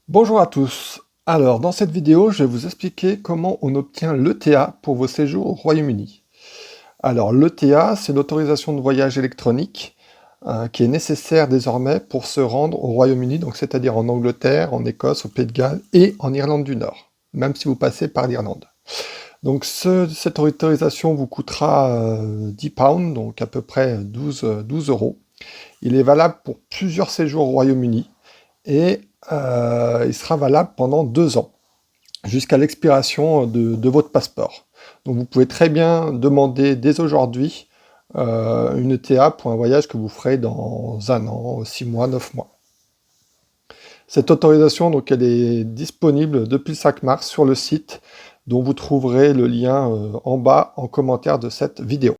Bonjour à tous. Alors, dans cette vidéo, je vais vous expliquer comment on obtient l'ETA pour vos séjours au Royaume-Uni. Alors, l'ETA, c'est l'autorisation de voyage électronique qui est nécessaire désormais pour se rendre au Royaume-Uni, donc c'est-à-dire en Angleterre, en Écosse, au Pays de Galles et en Irlande du Nord, même si vous passez par l'Irlande. Donc, cette autorisation vous coûtera 10 pounds, donc à peu près 12 euros. Il est valable pour plusieurs séjours au Royaume-Uni et il sera valable pendant 2 ans, jusqu'à l'expiration de votre passeport. Donc vous pouvez très bien demander dès aujourd'hui une ETA pour un voyage que vous ferez dans 1 an, 6 mois, 9 mois. Cette autorisation, donc, elle est disponible depuis le 5 mars sur le site, dont vous trouverez le lien en bas en commentaire de cette vidéo.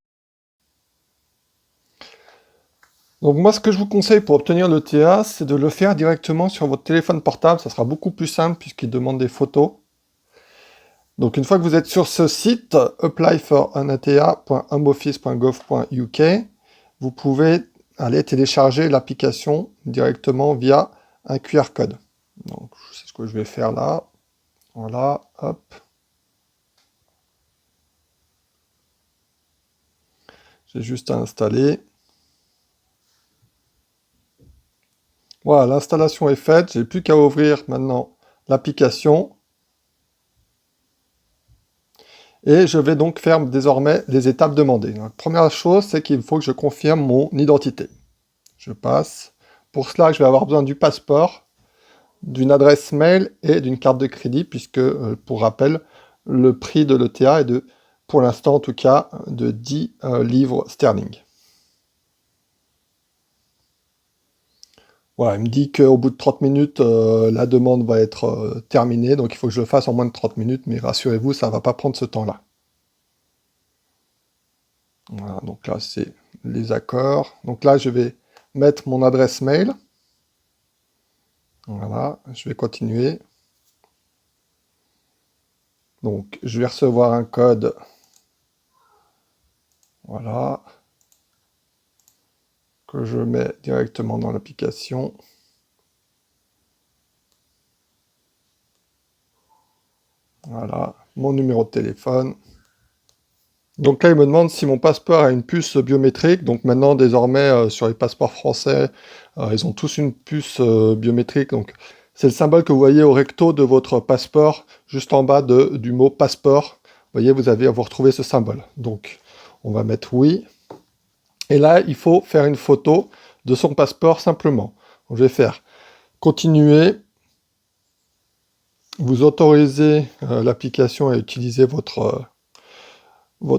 Donc moi, ce que je vous conseille pour obtenir l'ETA, c'est de le faire directement sur votre téléphone portable. Ça sera beaucoup plus simple puisqu'il demande des photos. Donc une fois que vous êtes sur ce site, applyforanatea.homeoffice.gov.uk, vous pouvez aller télécharger l'application directement via un QR code. Donc c'est ce que je vais faire là. Voilà, hop. J'ai juste à installer. Voilà, l'installation est faite. J'ai plus qu'à ouvrir maintenant l'application. Et je vais donc faire désormais les étapes demandées. La première chose, c'est qu'il faut que je confirme mon identité. Je passe. Pour cela, je vais avoir besoin du passeport, d'une adresse mail et d'une carte de crédit, puisque, pour rappel, le prix de l'ETA est de, pour l'instant en tout cas, de 10 livres sterling. Voilà, il me dit qu'au bout de 30 minutes, la demande va être terminée, donc il faut que je le fasse en moins de 30 minutes, mais rassurez-vous, ça ne va pas prendre ce temps-là. Voilà, donc là, c'est les accords. Donc là, je vais mettre mon adresse mail. Voilà, je vais continuer. Donc, je vais recevoir un code. Voilà. Que je mets directement dans l'application. Voilà, mon numéro de téléphone. Donc là, il me demande si mon passeport a une puce biométrique. Donc maintenant, désormais, sur les passeports français, ils ont tous une puce biométrique. Donc c'est le symbole que vous voyez au recto de votre passeport, juste en bas du mot passeport. Vous voyez, vous retrouvez ce symbole. Donc on va mettre oui. Et là, il faut faire une photo de son passeport simplement. Donc, je vais faire continuer. Vous autorisez l'application à utiliser votre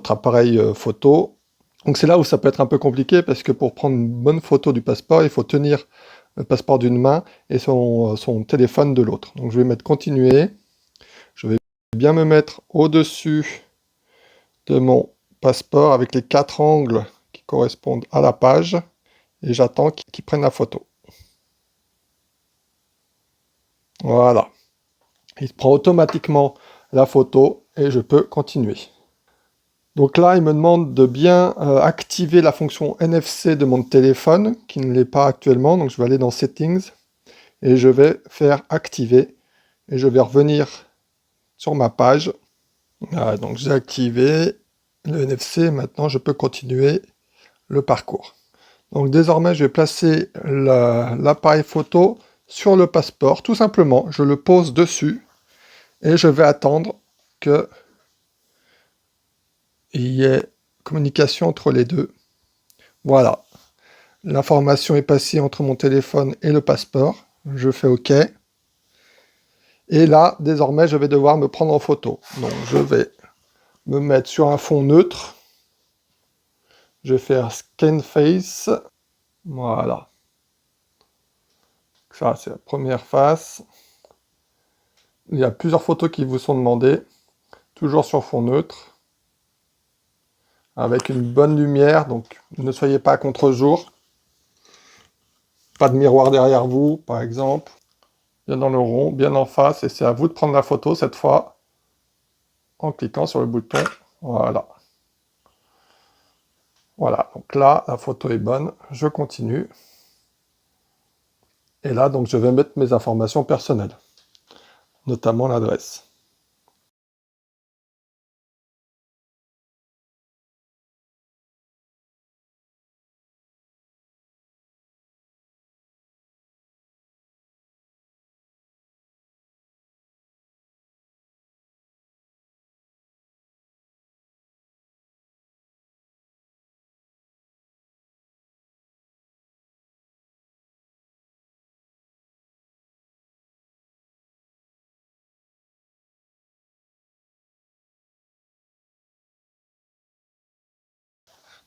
appareil photo. Donc c'est là où ça peut être un peu compliqué, parce que pour prendre une bonne photo du passeport, il faut tenir le passeport d'une main et son téléphone de l'autre. Donc je vais mettre continuer. Je vais bien me mettre au-dessus de mon passeport avec les 4 angles qui correspondent à la page, et j'attends qu'il prenne la photo. Voilà. Il prend automatiquement la photo et je peux continuer. Donc là, il me demande de bien activer la fonction NFC de mon téléphone, qui ne l'est pas actuellement. Donc je vais aller dans Settings, et je vais faire activer, et je vais revenir sur ma page. Voilà, donc j'ai activé le NFC, maintenant je peux continuer le parcours. Donc désormais, je vais placer l'appareil photo sur le passeport, tout simplement. Je le pose dessus, et je vais attendre qu'il y ait communication entre les deux. Voilà. L'information est passée entre mon téléphone et le passeport. Je fais OK. Et là, désormais, je vais devoir me prendre en photo. Donc, je vais me mettre sur un fond neutre. Je vais faire Scan Face. Voilà. Ça, c'est la première face. Il y a plusieurs photos qui vous sont demandées. Toujours sur fond neutre. Avec une bonne lumière. Donc, ne soyez pas à contre-jour. Pas de miroir derrière vous, par exemple. Bien dans le rond, bien en face. Et c'est à vous de prendre la photo cette fois, en cliquant sur le bouton. Voilà. Voilà, donc là, la photo est bonne. Je continue. Et là, donc, je vais mettre mes informations personnelles. notamment l'adresse.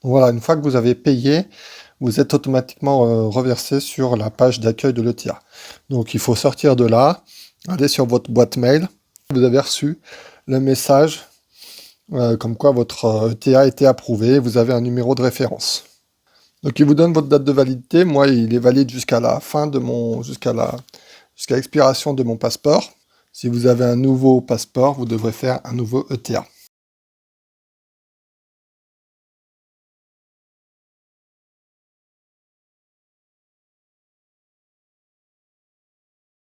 Donc voilà, une fois que vous avez payé, vous êtes automatiquement reversé sur la page d'accueil de l'ETA. Donc il faut sortir de là, aller sur votre boîte mail. Vous avez reçu le message comme quoi votre ETA a été approuvé, vous avez un numéro de référence. Donc il vous donne votre date de validité. Moi, il est valide jusqu'à la fin de jusqu'à l'expiration de mon passeport. Si vous avez un nouveau passeport, vous devrez faire un nouveau ETA.